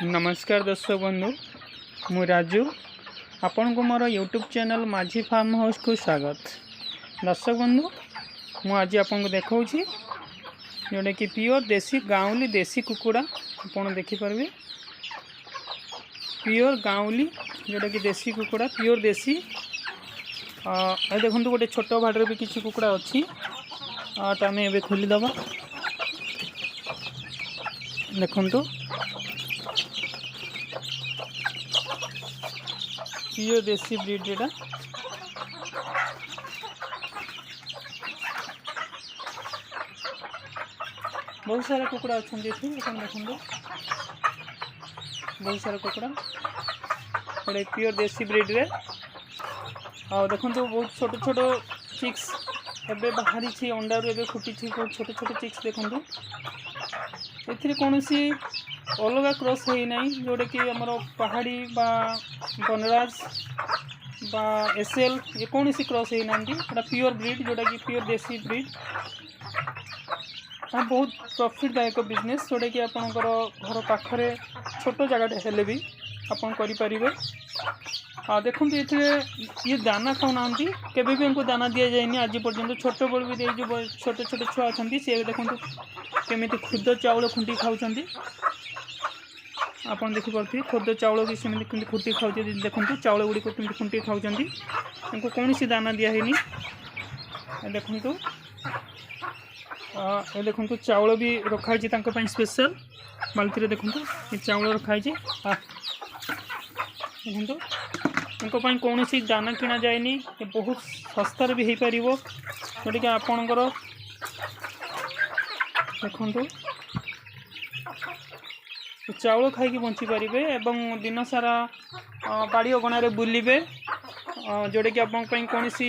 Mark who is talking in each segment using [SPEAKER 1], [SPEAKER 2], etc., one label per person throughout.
[SPEAKER 1] नमस्कार दर्शक बंधु मु राजू आपण को मोर यूट्यूब चैनल माझी फार्म हाउस को स्वागत। दर्शक बंधु मु आज आपन को देखाऊँगी जोटा कि प्योर देसी गाँवली देसी कुकुड़ा आपन देखिपारे। प्योर गाँवली जोटा कि देसी कुकुड़ा प्योर देसी देखो गोटे छोट भाड़े भी किसी कुकुड़ा अच्छी तो आम ए खोलीदबा। देखु प्योर देसी ब्रीड जेटा बहुत सारा कुकुड़ा अच्छा देखो बहुत सारा कुकुड़ा गोटे प्योर देसी ब्रीड रे देखो बहुत छोट छोट चिक्स एबे बाहरी अंडा रू फुटी बहुत छोट छोट चिक्स देखो ए कौन सी अलग क्रॉस है ना जोटा कि आमर पहाड़ी बा बनराज बा एसएल ये कौन सी क्रॉस है ना प्योर ब्रीड जोटा कि प्योर देसी ब्रीड बहुत प्रॉफिटदायक बिजनेस जोटा कि आपणकर घर पाखरे छोट जगह हेले भी आपन करि परिबे। देखो ये दाना खाऊना केबे भी उनको दाना दिया जाए आज पर्यंत छोट बड़ भी दे जो छोटे छोटे छुआ अच्छा सी देखो केमी खुद चाउल खुंटी खाऊँ आपन देखिपे खुद चाउल भी सेमती खुंटी खाऊ देखो चाउल गुड़ी को खुंटी खाऊँ उनको कौन सी दाना दिहनी देखु ये देखो चाउल भी रखाई स्पेशल बाल्टी देखो ये चाउल रखाई देखो उनको कौन सी दाना किना जाएनी ये बहुत सस्तार भी हो पार जोटा कि आपणकर देखु चाउल खाई बंची पारे एवं दिन सारा बाड़ी अगणार बुलवे जोटा कि आप कौन सी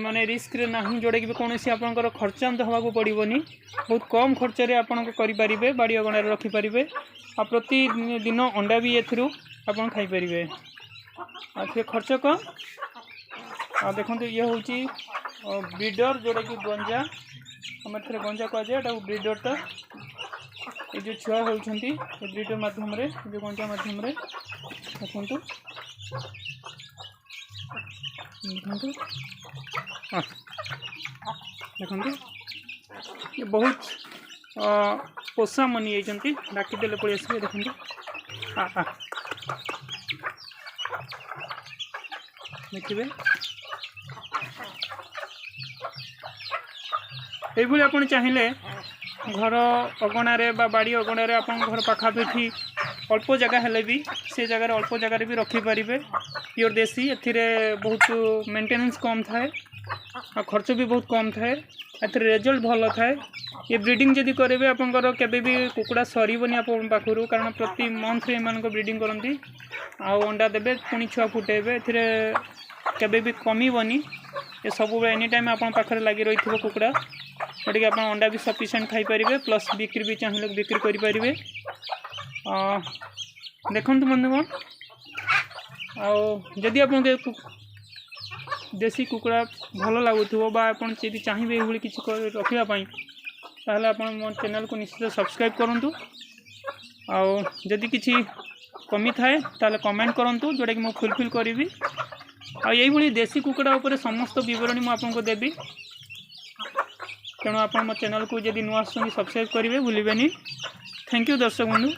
[SPEAKER 1] माने रिस्क ना जोटा कि कौन सी आपंकर खर्चा हवाक पड़ोनी बहुत कम खर्च करें बाड़ी अगणार रखिपारे आ प्रति दिन अंडा भी आप खाईपारे आ खर्च कम। देखो ये हूँ ब्रीडर जोटा कि गंजा आम थे गंजा कहुए ब्रीडरटा ये जो छुआ होती ब्रीडर मध्यम जो गंजा मध्यम देखु देखु ये बहुत पोषा मनी जाती डाकीदेले पड़े आसवे देखो देखिए ये आप चाहिए घर अगणारे बाड़ी अगणारे आप घर पाखापाखि अल्प जगह हेले भी से जगह अल्प जगह भी रखिपारे प्योर देसी बहुत मेंटेनेंस कम थाए खर्च भी बहुत कम थाए रिजल्ट भल थाए। ये ब्रीडिंग जदि करेंगे आपंकर केबे भी कुकुड़ा सरीबनी आप पाखु कारण प्रति मंथ एम ब्रीडिंग करती अंडा देवे पुणी छुआ फुटेबे केबे भी कमीबनी ये सब एनी टाइम आप पाखे लगी रही कुकुड़ा जोटा कि आप अंडा भी सफिशिएंट खाई पारे प्लस बिक्री भी चाहिए बिक्री करें। देखु बंधुगण आदि आप देसी कुकुड़ा भल लगुव आपड़ी चाहिए ये किसी रखापी ताहले आप मो चैनल को निश्चित सब्सक्राइब करूँ आदि किसी कमी थाए ताहले कमेंट करूँ जोटा कि मुझे फुलफिल करी आई देसी कुकुड़ा उपर समस्त विवरणी मुझे देवी तेणु आप मो चैनल को जब नुआ सब्सक्राइब करेंगे भूलें। थैंक यू दर्शक बंधु।